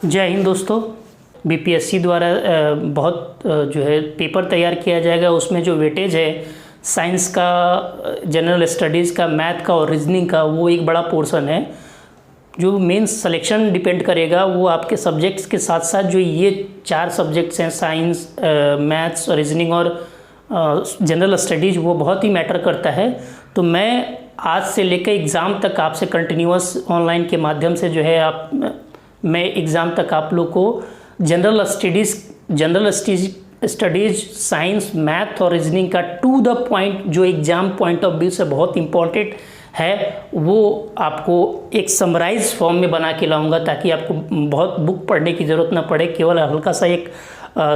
जय हिंद दोस्तों। बीपीएससी द्वारा बहुत जो है पेपर तैयार किया जाएगा। उसमें जो वेटेज है साइंस का, जनरल स्टडीज़ का, मैथ का और रीजनिंग का, वो एक बड़ा पोर्शन है। जो मेन सिलेक्शन डिपेंड करेगा वो आपके सब्जेक्ट्स के साथ साथ जो ये 4 सब्जेक्ट्स हैं, साइंस, मैथ्स, रीजनिंग और जनरल स्टडीज़, वो बहुत ही मैटर करता है। तो मैं आज से लेकर एग्ज़ाम तक आपसे कंटिन्यूअस ऑनलाइन के माध्यम से जो है मैं एग्ज़ाम तक आप लोग को जनरल स्टडीज़, साइंस, मैथ और रीजनिंग का टू द पॉइंट, जो एग्ज़ाम पॉइंट ऑफ व्यू से बहुत इम्पॉर्टेंट है, वो आपको एक समराइज फॉर्म में बना के लाऊंगा, ताकि आपको बहुत बुक पढ़ने की ज़रूरत ना पड़े। केवल हल्का सा एक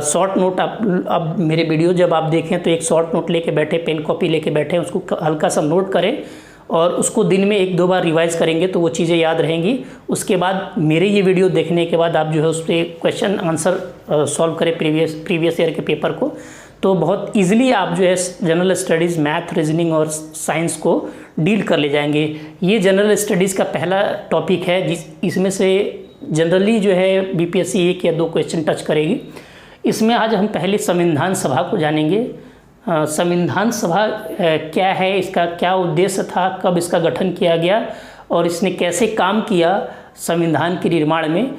शॉर्ट नोट आप मेरे वीडियो जब आप देखें तो एक शॉर्ट नोट लेके बैठे, पेन कॉपी लेके बैठे, उसको हल्का सा नोट करें और उसको दिन में 1-2 बार रिवाइज करेंगे तो वो चीज़ें याद रहेंगी। उसके बाद मेरे ये वीडियो देखने के बाद आप जो है उस पर क्वेश्चन आंसर सॉल्व करें प्रीवियस ईयर के पेपर को, तो बहुत इजीली आप जो है जनरल स्टडीज़, मैथ, रीजनिंग और साइंस को डील कर ले जाएंगे। ये जनरल स्टडीज़ का पहला टॉपिक है, इसमें से जनरली जो है बीपीएससी 1 या 2 क्वेश्चन टच करेगी। इसमें आज हम पहले संविधान सभा को जानेंगे। संविधान सभा क्या है, इसका क्या उद्देश्य था, कब इसका गठन किया गया और इसने कैसे काम किया संविधान के निर्माण में।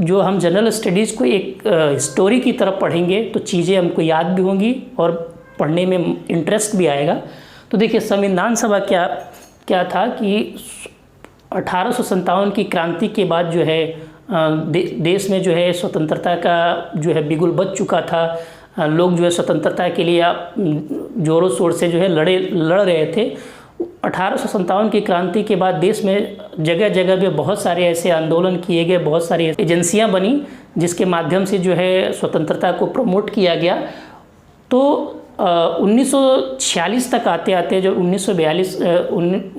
जो हम जनरल स्टडीज़ को एक हिस्टोरी की तरफ पढ़ेंगे तो चीज़ें हमको याद भी होंगी और पढ़ने में इंटरेस्ट भी आएगा। तो देखिए, संविधान सभा क्या था कि 1857 की क्रांति के बाद जो है देश में जो है स्वतंत्रता का जो है बिगुल बज चुका था। लोग जो है स्वतंत्रता के लिए ज़ोरों शोर से जो है लड़ रहे थे। 1857 की क्रांति के बाद देश में जगह जगह पे बहुत सारे ऐसे आंदोलन किए गए, बहुत सारी एजेंसियां बनी जिसके माध्यम से जो है स्वतंत्रता को प्रमोट किया गया। तो 1946 तक आते आते जो 1942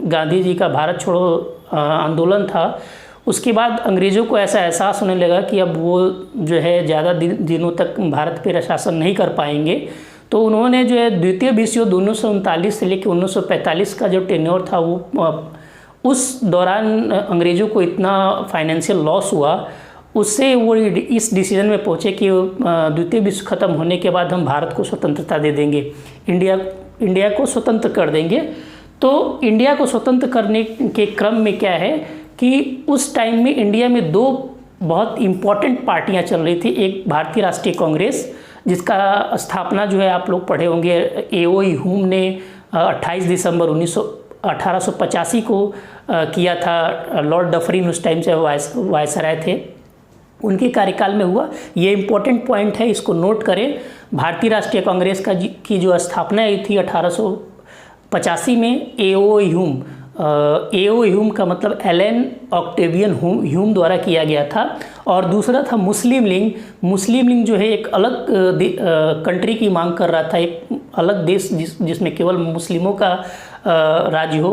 गांधी जी का भारत छोड़ो आंदोलन था, उसके बाद अंग्रेज़ों को ऐसा एहसास होने लगा कि अब वो जो है ज़्यादा दिनों तक भारत पर शासन नहीं कर पाएंगे। तो उन्होंने जो है द्वितीय विश्व युद्ध 1939 से लेकर 1945 का जो टेन्योर था, वो उस दौरान अंग्रेज़ों को इतना फाइनेंशियल लॉस हुआ, उससे वो इस डिसीजन में पहुँचे कि द्वितीय विश्व ख़त्म होने के बाद हम भारत को स्वतंत्रता दे देंगे, इंडिया को स्वतंत्र कर देंगे। तो इंडिया को स्वतंत्र करने के क्रम में क्या है कि उस टाइम में इंडिया में 2 बहुत इम्पॉर्टेंट पार्टियां चल रही थी। एक भारतीय राष्ट्रीय कांग्रेस, जिसका स्थापना जो है आप लोग पढ़े होंगे, एओई ह्यूम ने 28 दिसंबर 1885 को किया था। लॉर्ड डफरिन उस टाइम से वायसराय थे, उनके कार्यकाल में हुआ। ये इम्पोर्टेंट पॉइंट है, इसको नोट करें। भारतीय राष्ट्रीय कांग्रेस की जो स्थापना हुई थी 1885 में एओई ह्यूम का मतलब एलन ऑक्टेवियन ह्यूम द्वारा किया गया था। और दूसरा था मुस्लिम लीग जो है एक अलग कंट्री की मांग कर रहा था, एक अलग देश जिसमें केवल मुस्लिमों का राज्य हो,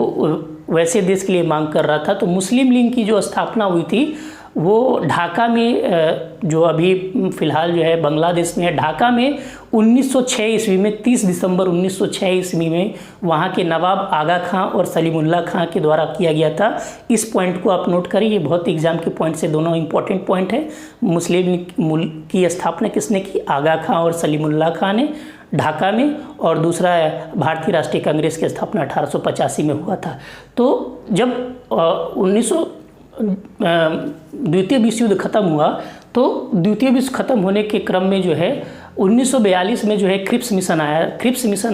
वैसे देश के लिए मांग कर रहा था। तो मुस्लिम लीग की जो स्थापना हुई थी वो ढाका में, जो अभी फ़िलहाल जो है बांग्लादेश में है, ढाका में 1906 ईस्वी में 30 दिसंबर 1906 ईस्वी में वहाँ के नवाब आगा खां और सलीमुल्लाह खां के द्वारा किया गया था। इस पॉइंट को आप नोट करें, ये बहुत एग्जाम के पॉइंट से दोनों इंपॉर्टेंट पॉइंट है। मुस्लिम लीग की स्थापना किसने की? आगा खां और सलीमुल्लाह खां ने ढाका में, और दूसरा भारतीय राष्ट्रीय कांग्रेस की स्थापना 1885 में हुआ था। तो जब द्वितीय विश्व युद्ध खत्म हुआ, तो द्वितीय विश्व खत्म होने के क्रम में जो है 1942 में जो है क्रिप्स मिशन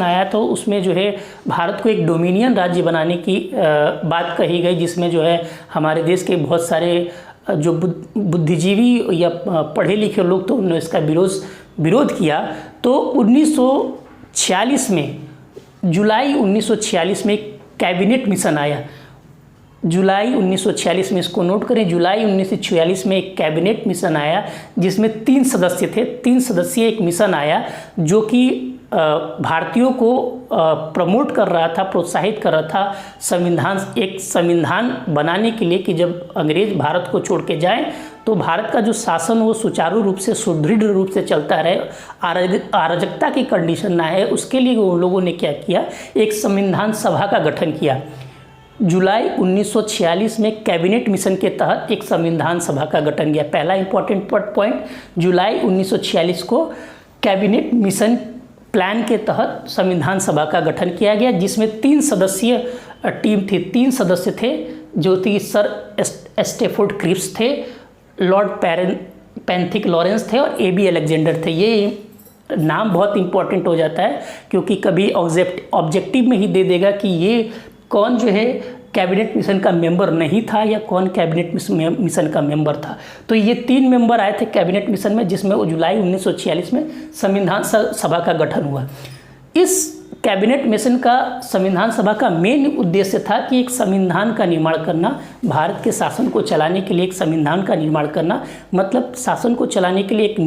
आया। तो उसमें जो है भारत को एक डोमिनियन राज्य बनाने की बात कही गई, जिसमें जो है हमारे देश के बहुत सारे जो बुद्धिजीवी या पढ़े लिखे लोग, तो उन्होंने इसका विरोध किया। तो 1946 में, जुलाई 1946 में कैबिनेट मिशन आया। जुलाई 1946 में, इसको नोट करें, जुलाई 1946 में एक कैबिनेट मिशन आया जिसमें 3 सदस्य थे। 3 सदस्यीय एक मिशन आया जो कि भारतीयों को प्रमोट कर रहा था, प्रोत्साहित कर रहा था एक संविधान बनाने के लिए, कि जब अंग्रेज भारत को छोड़ के जाएं तो भारत का जो शासन वो सुचारू रूप से, सुदृढ़ रूप से चलता रहे, अराजकता की कंडीशन ना है। उसके लिए उन लोगों ने क्या किया, एक संविधान सभा का गठन किया। जुलाई 1946 में कैबिनेट मिशन के तहत एक संविधान सभा का गठन किया। पहला इंपॉर्टेंट पॉइंट, जुलाई 1946 को कैबिनेट मिशन प्लान के तहत संविधान सभा का गठन किया गया, जिसमें 3 सदस्यीय टीम थी। 3 सदस्य थे जो कि सर स्टेफोर्ड क्रिप्स थे, लॉर्ड पैंथिक लॉरेंस थे और AB अलेक्जेंडर थे। ये नाम बहुत इंपॉर्टेंट हो जाता है क्योंकि कभी ऑब्जेक्टिव में ही दे देगा कि ये कौन जो है कैबिनेट मिशन का मेंबर नहीं था या कौन कैबिनेट मिशन का मेंबर था। तो ये 3 मेंबर आए थे कैबिनेट मिशन में, जिसमें जुलाई 1946 में संविधान सभा का गठन हुआ। इस कैबिनेट मिशन का संविधान सभा का मेन उद्देश्य था कि एक संविधान का निर्माण करना, भारत के शासन को चलाने के लिए एक संविधान का निर्माण करना, मतलब शासन को चलाने के लिए एक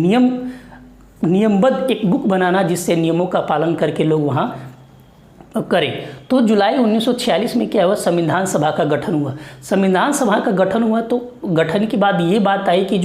नियमबद्ध एक बुक बनाना जिससे नियमों का पालन करके लोग वहाँ करें। तो जुलाई 1946 में क्या हुआ, संविधान सभा का गठन हुआ। संविधान सभा का गठन हुआ तो गठन के बाद ये बात आई कि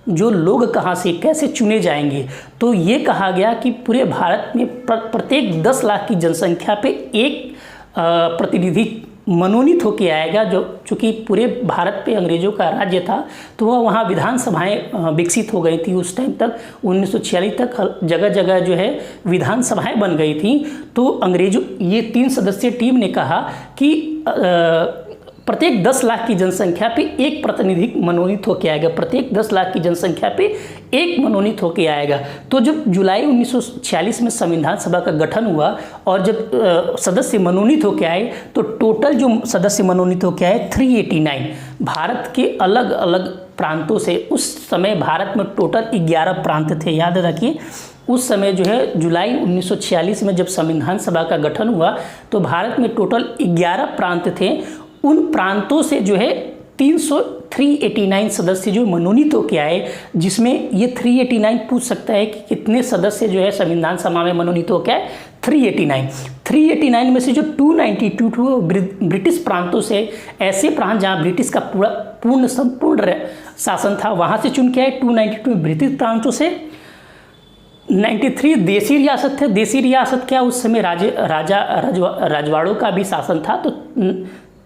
जो लोग कहाँ से कैसे चुने जाएंगे। तो ये कहा गया कि पूरे भारत में प्रत्येक 10 लाख की जनसंख्या पे एक प्रतिनिधि मनोनीत होकर आएगा। जो चूँकि पूरे भारत पे अंग्रेज़ों का राज्य था तो वह वहाँ विधानसभाएं विकसित हो गई थी। उस टाइम तक 1946 तक जगह जगह जो है विधानसभाएं बन गई थी। तो अंग्रेज़ों ये 3 सदस्यीय टीम ने कहा कि प्रत्येक 10 लाख की जनसंख्या पे एक प्रतिनिधि मनोनीत होकर आएगा, प्रत्येक 10 लाख की जनसंख्या पे एक मनोनीत होकर आएगा। तो जब जुलाई 1946 में संविधान सभा का गठन हुआ और जब सदस्य मनोनीत होकर आए तो टोटल जो सदस्य मनोनीत होकर आए 389 भारत के अलग अलग प्रांतों से। उस समय भारत में टोटल 11 प्रांत थे, याद रखिए। उस समय जो है जुलाई 1946 में जब संविधान सभा का गठन हुआ तो भारत में टोटल 11 प्रांत थे। उन प्रांतों से जो है 389 सदस्य जो मनोनीत होकर आए, जिसमें ये 389 पूछ सकता है कि कितने सदस्य जो है संविधान सभा में मनोनीत होकर आए। 389 में से जो 292 ब्रिटिश प्रांतों से, ऐसे प्रांत जहाँ ब्रिटिश का पूर्ण संपूर्ण शासन था वहाँ से चुन के आए। 292 ब्रिटिश प्रांतों से 93 देसी रियासत थे। देसी रियासत क्या, उस समय राजवाड़ों का भी शासन था। तो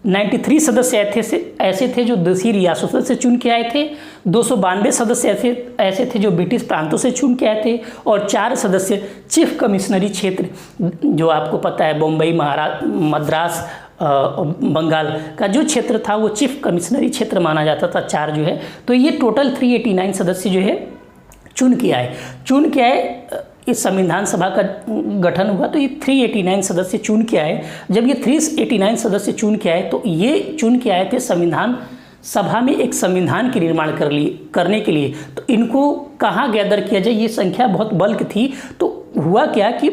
93 सदस्य ऐसे थे जो देसी रियासतों से चुन के आए थे। 292 सदस्य ऐसे थे जो ब्रिटिश प्रांतों से चुन के आए थे और 4 सदस्य चीफ कमिश्नरी क्षेत्र, जो आपको पता है बम्बई, मद्रास, बंगाल का जो क्षेत्र था वो चीफ कमिश्नरी क्षेत्र माना जाता था। 4 जो है, तो ये टोटल 389 सदस्य जो है चुन के आए। इस संविधान सभा का गठन हुआ तो ये 389 सदस्य चुन के आए। जब ये 389 सदस्य चुन के आए तो ये चुन के आए थे संविधान सभा में एक संविधान के निर्माण करने के लिए। तो इनको कहाँ गैदर किया जाए, ये संख्या बहुत बल्क थी। तो हुआ क्या कि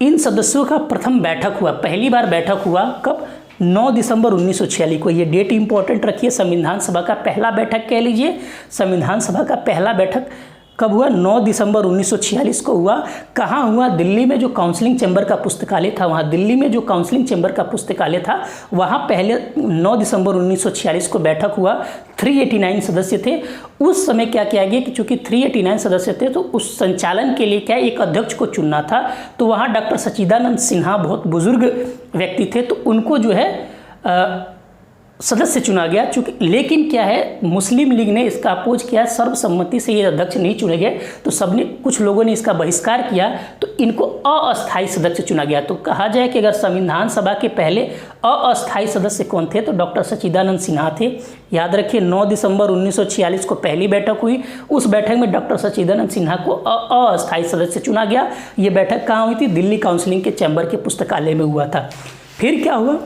इन सदस्यों का प्रथम बैठक हुआ, पहली बार बैठक हुआ कब, 9 दिसंबर 1946 को। ये डेट इंपॉर्टेंट रखिए। संविधान सभा का पहला बैठक कह लीजिए। संविधान सभा का पहला बैठक कब हुआ, 9 दिसंबर 1946 को हुआ। कहाँ हुआ, दिल्ली में जो काउंसलिंग चैम्बर का पुस्तकालय था वहाँ, दिल्ली में जो काउंसलिंग चैम्बर का पुस्तकालय था वहाँ पहले 9 दिसंबर 1946 को बैठक हुआ। 389 सदस्य थे। उस समय क्या किया गया कि चूँकि 389 सदस्य थे तो उस संचालन के लिए क्या एक अध्यक्ष को चुनना था। तो वहाँ डॉक्टर सच्चिदानंद सिन्हा बहुत बुजुर्ग व्यक्ति थे, तो उनको जो है सदस्य चुना गया। चूँकि लेकिन क्या है, मुस्लिम लीग ने इसका अपोज किया, सर्वसम्मति से ये अध्यक्ष नहीं चुने गए। तो कुछ लोगों ने इसका बहिष्कार किया, तो इनको अस्थायी सदस्य चुना गया। तो कहा जाए कि अगर संविधान सभा के पहले अस्थायी सदस्य कौन थे तो डॉक्टर सच्चिदानंद सिन्हा थे। याद रखिए, 9 दिसंबर 1946 को पहली बैठक हुई। उस बैठक में डॉक्टर सच्चिदानंद सिन्हा को अस्थायी सदस्य चुना गया। ये बैठक कहाँ हुई थी, दिल्ली काउंसिलिंग के चैम्बर के पुस्तकालय में हुआ था। फिर क्या हुआ,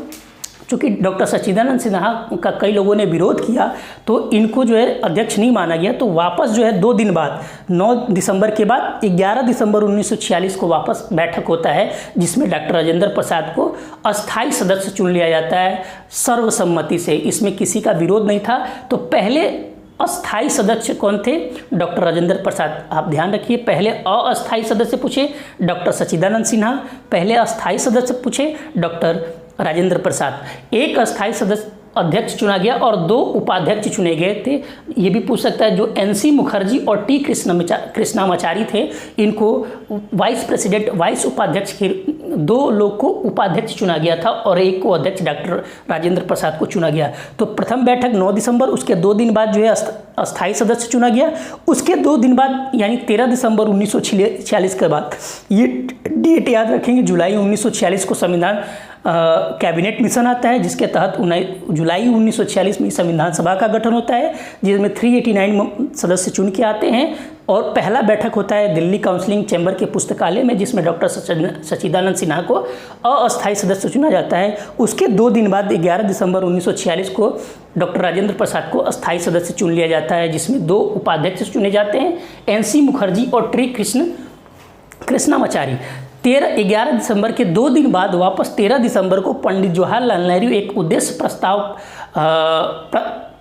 चूँकि डॉक्टर सच्चिदानंद सिन्हा का कई लोगों ने विरोध किया तो इनको जो है अध्यक्ष नहीं माना गया। तो वापस जो है 2 दिन बाद, 9 दिसंबर के बाद 11 दिसंबर 1946 को वापस बैठक होता है, जिसमें डॉक्टर राजेंद्र प्रसाद को अस्थायी सदस्य चुन लिया जाता है सर्वसम्मति से। इसमें किसी का विरोध नहीं था। तो पहले अस्थायी सदस्य कौन थे, डॉक्टर राजेंद्र प्रसाद। आप ध्यान रखिए, पहले अस्थायी सदस्य पूछे डॉक्टर सच्चिदानंद सिन्हा, पहले अस्थायी सदस्य पूछे डॉक्टर राजेंद्र प्रसाद। एक अस्थायी सदस्य अध्यक्ष चुना गया और 2 उपाध्यक्ष चुने गए थे। ये भी पूछ सकता है, जो NC मुखर्जी और T कृष्णामाचारी थे, इनको वाइस उपाध्यक्ष के दो लोग को उपाध्यक्ष चुना गया था और एक को अध्यक्ष डॉक्टर राजेंद्र प्रसाद को चुना गया। तो प्रथम बैठक 9 दिसंबर, उसके 2 दिन बाद जो है अस्थायी सदस्य चुना गया। उसके 2 दिन बाद यानी 13 दिसंबर 1946 के बाद, ये डेट याद रखेंगे, जुलाई 1946 को संविधान कैबिनेट मिशन आता है, जिसके तहत जुलाई 1946 में संविधान सभा का गठन होता है, जिसमें 389 सदस्य चुन के आते हैं। और पहला बैठक होता है दिल्ली काउंसिलिंग चैम्बर के पुस्तकालय में, जिसमें डॉक्टर सच्चिदानंद सिन्हा को अस्थायी सदस्य चुना जाता है। उसके 2 दिन बाद 11 दिसंबर 1946 को डॉक्टर राजेंद्र प्रसाद को अस्थायी सदस्य चुन लिया जाता है, जिसमें 2 उपाध्यक्ष चुने जाते हैं, NC मुखर्जी और टी कृष्णामाचारी। 11 दिसंबर के 2 दिन बाद वापस 13 दिसंबर को पंडित जवाहरलाल नेहरू एक उद्देश्य प्रस्ताव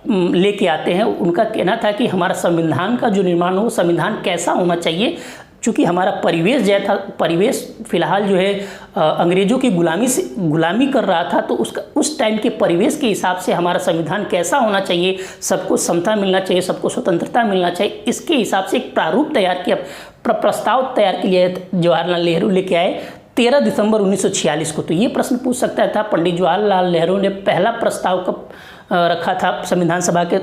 लेके आते हैं। उनका कहना था कि हमारा संविधान का जो निर्माण हो, संविधान कैसा होना चाहिए, चूँकि हमारा परिवेश फिलहाल जो है अंग्रेज़ों की गुलामी कर रहा था, तो उस टाइम के परिवेश के हिसाब से हमारा संविधान कैसा होना चाहिए, सबको समता मिलना चाहिए, सबको स्वतंत्रता मिलना चाहिए, इसके हिसाब से एक प्रारूप तैयार किया, प्रस्ताव तैयार किया जवाहरलाल नेहरू लेके आए 13 दिसंबर 1946 को। तो ये प्रश्न पूछ सकता था, पंडित जवाहरलाल नेहरू ने पहला प्रस्ताव कब रखा था संविधान सभा के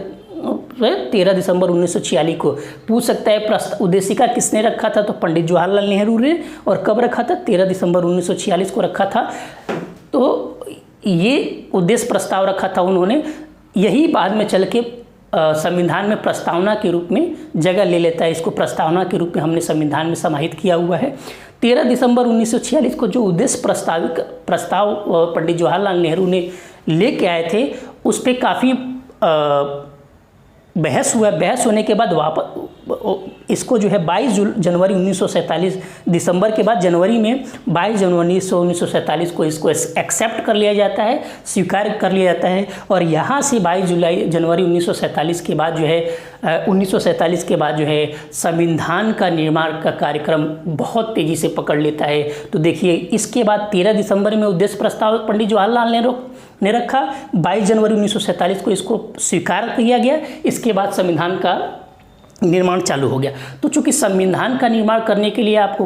13 दिसंबर 1946 को। पूछ सकता है उद्देशिका किसने रखा था, तो पंडित जवाहरलाल नेहरू ने। और कब रखा था, 13 दिसंबर 1946 को रखा था। तो ये उद्देश्य प्रस्ताव रखा था उन्होंने, यही बाद में चल के संविधान में प्रस्तावना के रूप में जगह ले लेता है। इसको प्रस्तावना के रूप में हमने संविधान में समाहित किया हुआ है। 13 दिसंबर 1946 को जो उद्देश्य प्रस्ताव पंडित जवाहरलाल नेहरू ने लेके आए थे, उस पर काफ़ी बहस हुआ। बहस होने के बाद वापस इसको जो है 22 जनवरी 1947, दिसंबर के बाद जनवरी में 22 जनवरी 1947 को इसको एक्सेप्ट कर लिया जाता है, स्वीकार कर लिया जाता है। और यहाँ से 22 जनवरी 1947 के बाद जो है 1947 के बाद जो है संविधान का निर्माण का कार्यक्रम बहुत तेज़ी से पकड़ लेता है। तो देखिए, इसके बाद 13 दिसंबर में उद्देश्य प्रस्ताव पंडित जवाहरलाल नेहरू ने रखा, 22 जनवरी 1947 को इसको स्वीकार किया गया। इसके बाद संविधान का निर्माण चालू हो गया। तो चूंकि संविधान का निर्माण करने के लिए आपको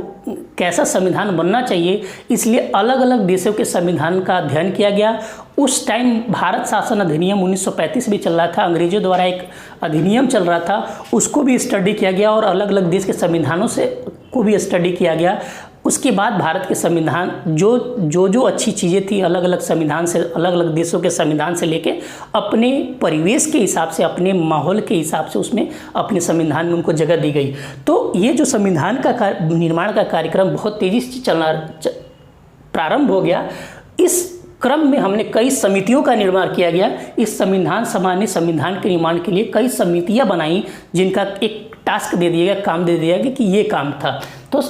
कैसा संविधान बनना चाहिए, इसलिए अलग अलग देशों के संविधान का अध्ययन किया गया। उस टाइम भारत शासन अधिनियम 1935 भी चल रहा था, अंग्रेजों द्वारा एक अधिनियम चल रहा था, उसको भी स्टडी किया गया और अलग अलग देश के संविधानों से को भी स्टडी किया गया। उसके बाद भारत के संविधान जो अच्छी चीज़ें थी, अलग अलग संविधान से, अलग अलग देशों के संविधान से लेके अपने परिवेश के हिसाब से, अपने माहौल के हिसाब से उसमें अपने संविधान में उनको जगह दी गई। तो ये जो संविधान का निर्माण का कार्यक्रम बहुत तेज़ी से चलना प्रारंभ हो गया। इस क्रम में हमने कई समितियों का निर्माण किया गया। इस संविधान सभा ने संविधान के निर्माण के लिए कई समितियाँ बनाई, जिनका एक टास्क दे दिया गया, काम दे दिया गया कि ये काम था। तो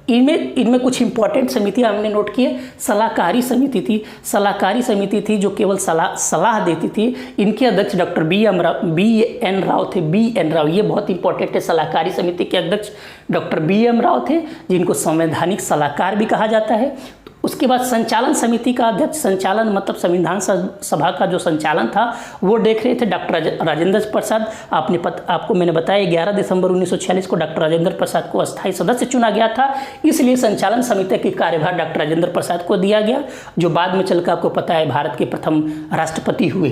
इनमें कुछ इंपॉर्टेंट समितियां हमने नोट किए। सलाहकारी समिति थी, सलाहकारी समिति थी जो केवल सलाह देती थी। इनके अध्यक्ष डॉक्टर बी एन राव थे। बी एन राव, ये बहुत इंपॉर्टेंट है। सलाहकारी समिति के अध्यक्ष डॉक्टर बी एम राव थे, जिनको संवैधानिक सलाहकार भी कहा जाता है। उसके बाद संचालन समिति का अध्यक्ष, संचालन मतलब संविधान सभा का जो संचालन था वो देख रहे थे डॉक्टर राजेंद्र प्रसाद। आपको मैंने बताया 11 दिसंबर 1946 को डॉक्टर राजेंद्र प्रसाद को अस्थायी सदस्य चुना गया था, इसलिए संचालन समिति की कार्यभार डॉक्टर राजेंद्र प्रसाद को दिया गया, जो बाद में चलकर आपको पता है भारत के प्रथम राष्ट्रपति हुए।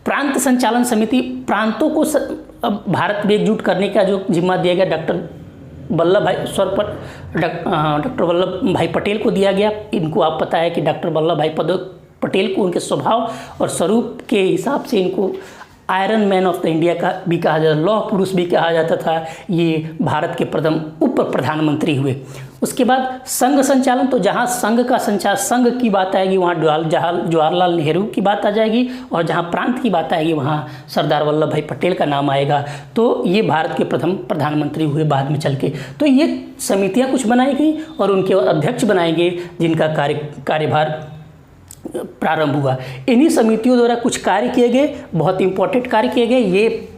प्रांत संचालन समिति, प्रांतों को भारत में एकजुट करने का जो जिम्मा दिया गया डॉक्टर वल्लभ भाई पटेल को दिया गया। इनको आप पता है कि डॉक्टर वल्लभ भाई पटेल को उनके स्वभाव और स्वरूप के हिसाब से इनको iron man of the India का भी कहा जाता, लौह पुरुष भी कहा जाता था। ये भारत के प्रथम उप प्रधानमंत्री हुए। उसके बाद संघ संचालन, तो जहाँ संघ का संघ की बात आएगी वहाँ जवाहरलाल नेहरू की बात आ जाएगी, और जहाँ प्रांत की बात आएगी वहाँ सरदार वल्लभ भाई पटेल का नाम आएगा। तो ये भारत के प्रथम प्रधानमंत्री हुए बाद में चल के। तो ये समितियाँ कुछ बनाई गई और उनके अध्यक्ष बनाए गए, जिनका कार्यभार प्रारंभ हुआ। इन्हीं समितियों द्वारा कुछ कार्य किए गए, बहुत इंपॉर्टेंट कार्य किए गए। ये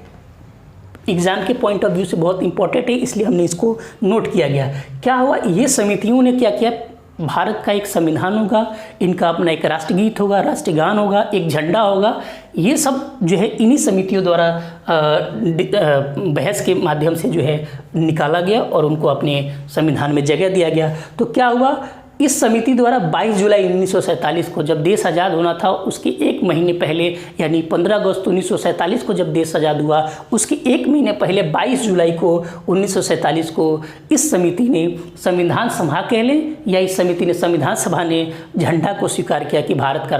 एग्ज़ाम के पॉइंट ऑफ व्यू से बहुत इंपॉर्टेंट है, इसलिए हमने इसको नोट किया गया। क्या हुआ, ये समितियों ने क्या किया, भारत का एक संविधान होगा, इनका अपना एक राष्ट्रगीत होगा, राष्ट्रगान होगा, एक झंडा होगा। ये सब जो है इन्हीं समितियों द्वारा बहस के माध्यम से जो है निकाला गया और उनको अपने संविधान में जगह दिया गया। तो क्या हुआ, इस समिति द्वारा 22 जुलाई 1947 को जब देश आज़ाद होना था उसके एक महीने पहले यानी 15 अगस्त 1947 को जब देश आज़ाद हुआ उसके एक महीने पहले 22 जुलाई को 1947 को इस समिति ने संविधान सभा कह लें या इस समिति ने संविधान सभा ने झंडा को स्वीकार किया कि भारत का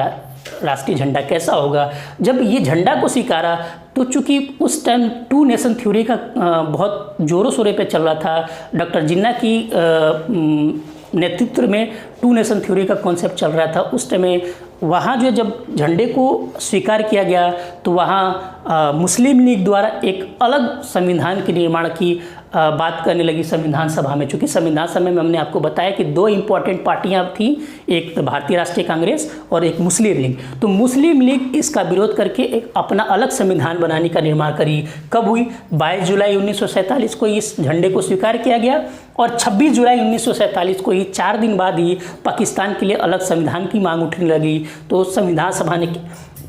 राष्ट्रीय झंडा कैसा होगा। जब ये झंडा को स्वीकारा तो चूंकि उस टाइम टू नेशन थ्योरी का बहुत ज़ोरों शोरों पे चल रहा था, डॉक्टर जिन्ना की नेतृत्व में टू नेशन थ्योरी का कॉन्सेप्ट चल रहा था उस टाइम में। वहाँ जो जब झंडे को स्वीकार किया गया तो वहाँ मुस्लिम लीग द्वारा एक अलग संविधान के निर्माण की बात करने लगी संविधान सभा में। चूँकि संविधान सभा में हमने आपको बताया कि दो इम्पॉर्टेंट पार्टियां थीं, एक तो भारतीय राष्ट्रीय कांग्रेस और एक मुस्लिम लीग। तो मुस्लिम लीग इसका विरोध करके एक अपना अलग संविधान बनाने का निर्माण करी। कब हुई? 22 जुलाई 1947 को इस झंडे को स्वीकार किया गया और 26 जुलाई 1947 को ही 4 दिन बाद ही पाकिस्तान के लिए अलग संविधान की मांग उठने लगी। तो संविधान सभा ने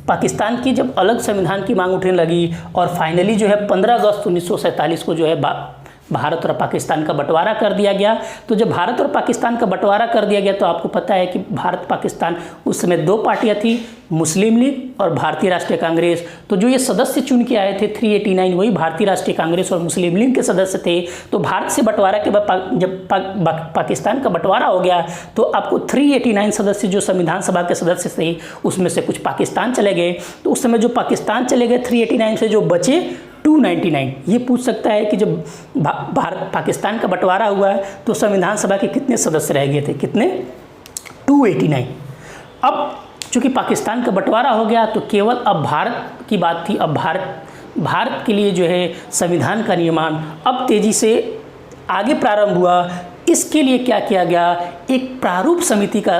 पाकिस्तान की जब अलग संविधान की मांग उठने लगी और फाइनली जो है 15 अगस्त 1947 को जो है भारत और पाकिस्तान का बंटवारा कर दिया गया। तो जब भारत और पाकिस्तान का बंटवारा कर दिया गया तो आपको पता है कि भारत पाकिस्तान उस समय दो पार्टियां थी, मुस्लिम लीग और भारतीय राष्ट्रीय कांग्रेस। तो जो ये सदस्य चुन के आए थे 389 वही भारतीय राष्ट्रीय कांग्रेस और मुस्लिम लीग के सदस्य थे। तो भारत से बंटवारा के बाद जब पाकिस्तान का बंटवारा हो गया तो आपको 389 सदस्य जो संविधान सभा के सदस्य थे उसमें से कुछ पाकिस्तान चले गए। तो उस समय जो पाकिस्तान चले गए 389 से जो बचे 299। ये पूछ सकता है कि जब भारत पाकिस्तान का बंटवारा हुआ है तो संविधान सभा के कितने सदस्य रह गए थे? कितने? 289। अब चूंकि पाकिस्तान का बंटवारा हो गया तो केवल अब भारत की बात थी। अब भारत के लिए जो है संविधान का निर्माण अब तेजी से आगे प्रारंभ हुआ। इसके लिए क्या किया गया? एक प्रारूप समिति का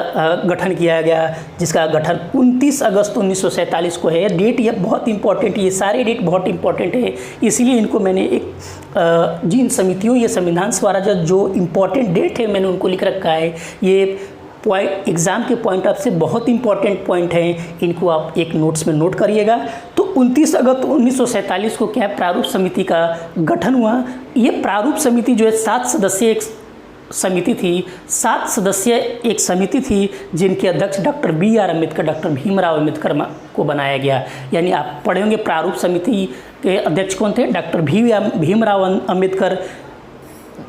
गठन किया गया जिसका गठन 29 अगस्त 1947 को है। डेट ये बहुत इंपॉर्टेंट है, ये सारे डेट बहुत इंपॉर्टेंट है, इसीलिए इनको मैंने एक जिन समितियों ये संविधान सभा जो इम्पॉर्टेंट डेट है मैंने उनको लिख रखा है। ये पॉइंट एग्ज़ाम के पॉइंट ऑफ से बहुत इंपॉर्टेंट पॉइंट हैं, इनको आप एक नोट्स में नोट करिएगा। तो 29 अगस्त 1947 को क्या प्रारूप समिति का गठन हुआ। ये प्रारूप समिति जो है 7 सदस्यीय एक समिति थी। 7 सदस्यीय एक समिति थी जिनके अध्यक्ष doctor BR Ambedkar, doctor Bhimrao Ambedkar को बनाया गया। यानी आप पढ़े होंगे प्रारूप समिति के अध्यक्ष कौन थे? डॉक्टर भीमराव अम्बेडकर।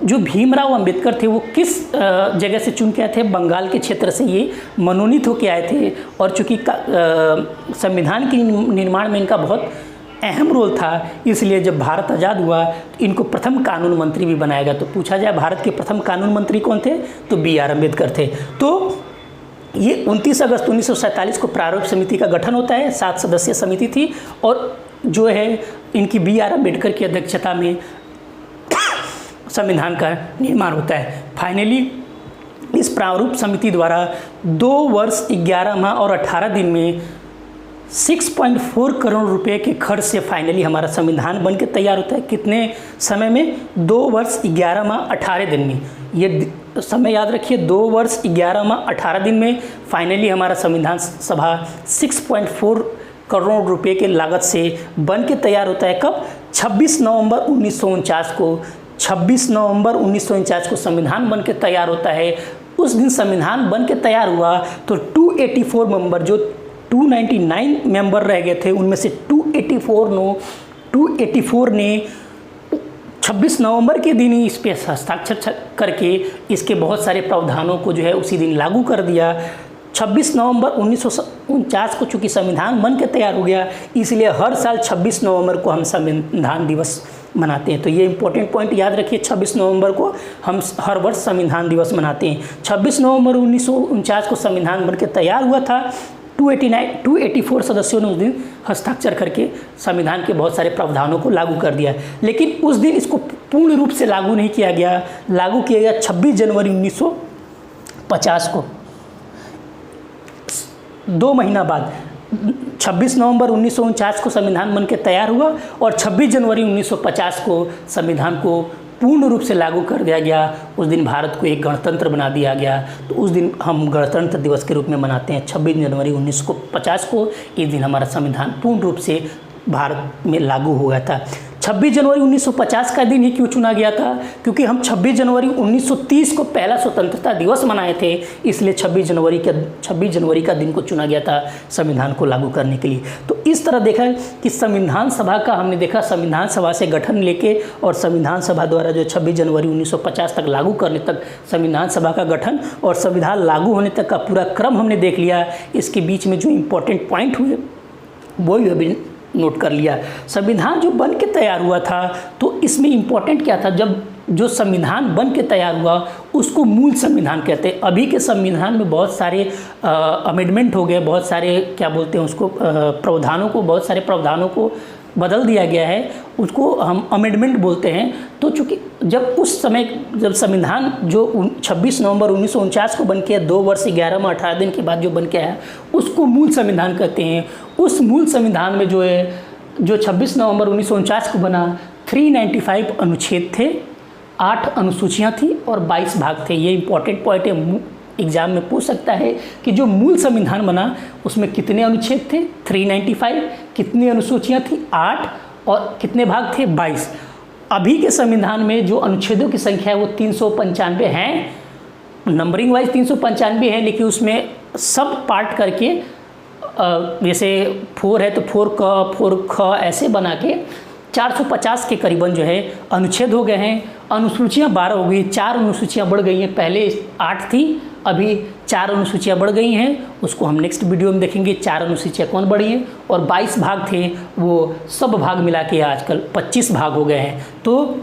जो भीमराव अम्बेडकर थे वो किस जगह से चुन के आए थे? बंगाल के क्षेत्र से ये मनोनीत होकर आए थे। और चूँकि संविधान के निर्माण में इनका बहुत अहम रोल था, इसलिए जब भारत आज़ाद हुआ तो इनको प्रथम कानून मंत्री भी बनाया गया। तो पूछा जाए भारत के प्रथम कानून मंत्री कौन थे? तो BR अम्बेडकर थे। तो ये 29 अगस्त 1947 को प्रारूप समिति का गठन होता है। 7 सदस्यीय समिति थी और जो है इनकी BR अम्बेडकर की अध्यक्षता में संविधान का निर्माण होता है। फाइनली इस प्रारूप समिति द्वारा 2 वर्ष 11 माह और 18 दिन में 6.4 करोड़ रुपए के खर्च से फाइनली हमारा संविधान बन के तैयार होता है। कितने समय में? 2 वर्ष 11 माह 18 दिन में। ये समय याद रखिए, 2 वर्ष 11 माह 18 दिन में फाइनली हमारा संविधान सभा 6.4 करोड़ रुपए के लागत से बन के तैयार होता है। कब? 26 नवंबर 1949 को। 26 नवंबर 1949 को संविधान बन के तैयार होता है। उस दिन संविधान बन के तैयार हुआ तो 284 मेंबर, जो 299 मेंबर रह गए थे उनमें से 284 ने 26 नवंबर के दिन ही इस पर हस्ताक्षर करके इसके बहुत सारे प्रावधानों को जो है उसी दिन लागू कर दिया। 26 नवंबर 1949 को चूँकि संविधान बन के तैयार हो गया, इसलिए हर साल 26 नवंबर को हम संविधान दिवस मनाते हैं। तो ये इंपॉर्टेंट पॉइंट याद रखिए, 26 नवंबर को हम हर वर्ष संविधान दिवस मनाते हैं। 26 नवंबर 1949 को संविधान बन के तैयार हुआ था। 284 सदस्यों ने उस दिन हस्ताक्षर करके संविधान के बहुत सारे प्रावधानों को लागू कर दिया। लेकिन उस दिन इसको पूर्ण रूप से लागू नहीं किया गया। लागू किया गया 26 जनवरी 1950 को, 2 महीना बाद। 26 नवंबर 1949 को संविधान बन के तैयार हुआ और 26 जनवरी 1950 को संविधान को पूर्ण रूप से लागू कर दिया गया। उस दिन भारत को एक गणतंत्र बना दिया गया। तो उस दिन हम गणतंत्र दिवस के रूप में मनाते हैं 26 जनवरी 1950 को। इस दिन हमारा संविधान पूर्ण रूप से भारत में लागू हो गया था। 26 जनवरी 1950 का दिन ही क्यों चुना गया था? क्योंकि हम 26 जनवरी 1930 को पहला स्वतंत्रता दिवस मनाए थे, इसलिए 26 जनवरी का दिन को चुना गया था संविधान को लागू करने के लिए। तो इस तरह देखा कि संविधान सभा का हमने देखा, संविधान सभा से गठन लेके और संविधान सभा द्वारा जो 26 जनवरी 1950 तक लागू करने तक संविधान सभा का गठन और संविधान लागू होने तक का पूरा क्रम हमने देख लिया। इसके बीच में जो इम्पोर्टेंट पॉइंट हुए वो भी अभी नोट कर लिया। संविधान जो बन के तैयार हुआ था तो इसमें इम्पोर्टेंट क्या था? जब जो संविधान बन के तैयार हुआ उसको मूल संविधान कहते हैं। अभी के संविधान में बहुत सारे अमेंडमेंट हो गए, बहुत सारे क्या बोलते हैं उसको बहुत सारे प्रावधानों को बदल दिया गया है, उसको हम अमेंडमेंट बोलते हैं। तो चूँकि जब उस समय जब संविधान जो 26 नवंबर 1949 को बन के 2 वर्ष 11 माह 18 दिन के बाद जो बन के आया उसको मूल संविधान कहते हैं। उस मूल संविधान में जो है जो 26 नवंबर 1949 को बना 395 अनुच्छेद थे, 8 अनुसूचियाँ थी और 22 भाग थे। ये इंपॉर्टेंट पॉइंट है, एग्जाम में पूछ सकता है कि जो मूल संविधान बना उसमें कितने अनुच्छेद थे 395, कितनी अनुसूचियाँ थी 8 और कितने भाग थे 22। अभी के संविधान में जो अनुच्छेदों की संख्या है वो 395 हैं, नंबरिंग वाइज 395 है, लेकिन उसमें सब पार्ट करके जैसे 4 है तो 4 क ऐसे बना के 450 के करीबन जो है अनुच्छेद हो गए हैं। अनुसूचियाँ 12 हो गई, 4 अनुसूचियाँ बढ़ गई हैं, पहले 8 थी अभी 4 अनुसूचियाँ बढ़ गई हैं, उसको हम नेक्स्ट वीडियो में देखेंगे 4 अनुसूचियाँ कौन बढ़ी हैं। और 22 भाग थे वो सब भाग मिला के आजकल 25 भाग हो गए हैं। तो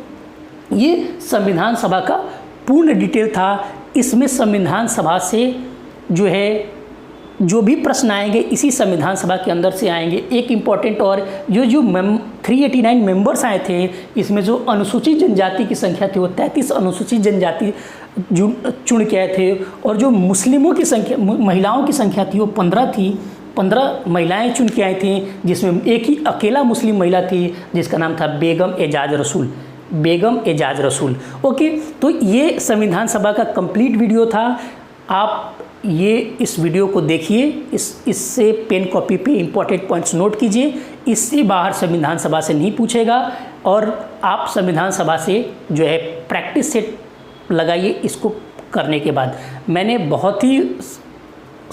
ये संविधान सभा का पूर्ण डिटेल था। इसमें संविधान सभा से जो है जो भी प्रश्न आएंगे इसी संविधान सभा के अंदर से आएंगे। एक इम्पॉर्टेंट और जो 389 मेंबर्स आए थे, इसमें जो अनुसूचित जनजाति की संख्या थी वो 33 अनुसूचित जनजाति चुन के आए थे और जो मुस्लिमों की संख्या महिलाओं की संख्या थी वो 15 थी। 15 महिलाएं चुन के आई थी, जिसमें एक ही अकेला मुस्लिम महिला थी जिसका नाम था बेगम एजाज रसूल। ओके, तो ये संविधान सभा का कंप्लीट वीडियो था। आप ये इस वीडियो को देखिए, इससे पेन कॉपी पे इंपॉर्टेंट पॉइंट्स नोट कीजिए। इससे बाहर संविधान सभा से नहीं पूछेगा और आप संविधान सभा से जो है प्रैक्टिस सेट लगाइए। इसको करने के बाद मैंने बहुत ही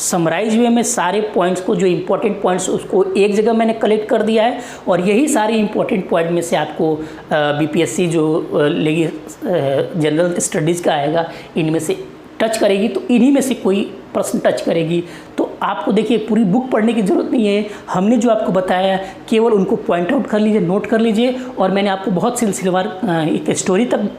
समराइज वे में सारे पॉइंट्स को, जो इम्पोर्टेंट पॉइंट्स उसको एक जगह मैंने कलेक्ट कर दिया है और यही सारे इम्पोर्टेंट पॉइंट में से आपको बीपीएससी जो लेगी जनरल स्टडीज़ का आएगा इनमें से टच करेगी, तो इन्हीं में से कोई प्रश्न टच करेगी। तो आपको देखिए पूरी बुक पढ़ने की ज़रूरत नहीं है, हमने जो आपको बताया केवल उनको पॉइंट आउट कर लीजिए, नोट कर लीजिए। और मैंने आपको बहुत सिलसिलेवार एक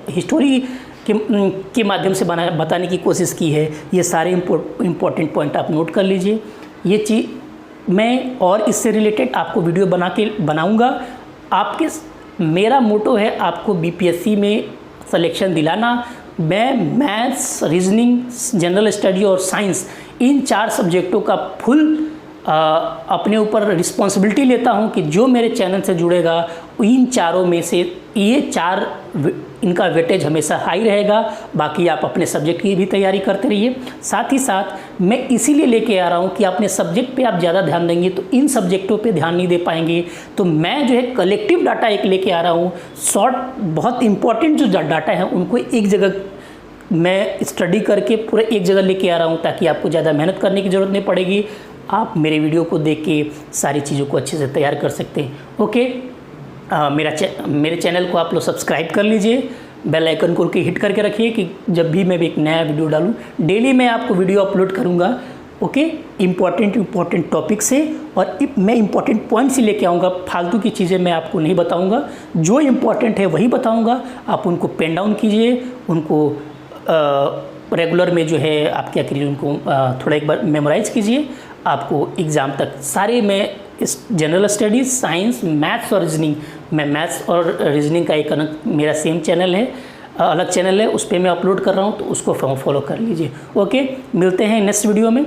हिस्टोरी के माध्यम से बताने की कोशिश की है। ये सारे इम्पोर्टेंट पॉइंट आप नोट कर लीजिए। ये चीज़ मैं और इससे रिलेटेड आपको वीडियो बनाऊँगा। मेरा मोटो है आपको बीपीएससी में सिलेक्शन दिलाना। मैं मैथ्स, रीजनिंग, जनरल स्टडी और साइंस इन 4 सब्जेक्टों का फुल अपने ऊपर रिस्पॉन्सिबिलिटी लेता हूं कि जो मेरे चैनल से जुड़ेगा इन चारों में से ये 4 इनका वेटेज हमेशा हाई रहेगा। बाकी आप अपने सब्जेक्ट की भी तैयारी करते रहिए। साथ ही साथ मैं इसीलिए लेके आ रहा हूँ कि अपने सब्जेक्ट पे आप ज़्यादा ध्यान देंगे तो इन सब्जेक्टों पे ध्यान नहीं दे पाएंगे। तो मैं जो है कलेक्टिव डाटा एक लेके आ रहा हूँ, शॉर्ट बहुत इंपॉर्टेंट जो डाटा है उनको एक जगह मैं स्टडी करके पूरा एक जगह लेके आ रहा हूँ ताकि आपको ज़्यादा मेहनत करने की ज़रूरत नहीं पड़ेगी। आप मेरे वीडियो को देख के सारी चीज़ों को अच्छे से तैयार कर सकते हैं। ओके, मेरे चैनल को आप लोग सब्सक्राइब कर लीजिए, बेल आइकन को हिट करके रखिए कि जब भी मैं एक नया वीडियो डालूं डेली मैं आपको वीडियो अपलोड करूंगा। ओके, इम्पॉर्टेंट टॉपिक से, और मैं इम्पॉर्टेंट पॉइंट्स ही लेके आऊँगा। फालतू की चीज़ें मैं आपको नहीं बताऊँगा, जो इम्पॉर्टेंट है वही बताऊँगा। आप उनको पेन डाउन कीजिए, उनको रेगुलर में जो है आप क्या करिए उनको थोड़ा एक बार मेमोराइज कीजिए। आपको एग्ज़ाम तक सारे मैं इस जनरल स्टडीज़, साइंस, मैथ्स और रीजनिंग, मैं मैथ्स और रीजनिंग का एक अलग मेरा सेम चैनल है, अलग चैनल है, उस पर मैं अपलोड कर रहा हूँ, तो उसको फॉलो कर लीजिए। ओके, मिलते हैं नेक्स्ट वीडियो में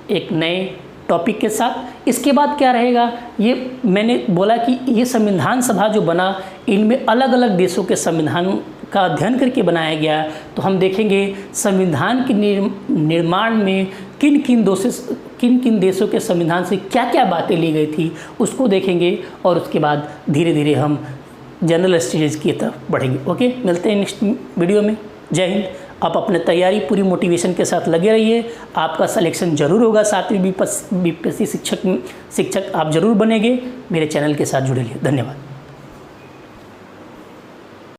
एक नए टॉपिक के साथ। इसके बाद क्या रहेगा, ये मैंने बोला कि ये संविधान सभा जो बना इनमें अलग अलग देशों के संविधान का अध्ययन करके बनाया गया। तो हम देखेंगे संविधान के निर्माण में किन किन देशों के संविधान से क्या क्या बातें ली गई थी उसको देखेंगे। और उसके बाद धीरे धीरे हम जनरल स्टडीज़ की तरफ बढ़ेंगे। ओके, मिलते हैं नेक्स्ट वीडियो में। जय हिंद। आप अपने तैयारी पूरी मोटिवेशन के साथ लगे रहिए, आपका सिलेक्शन जरूर होगा, 7वीं बीपीएससी शिक्षक आप जरूर बनेंगे। मेरे चैनल के साथ जुड़े रहिए। धन्यवाद।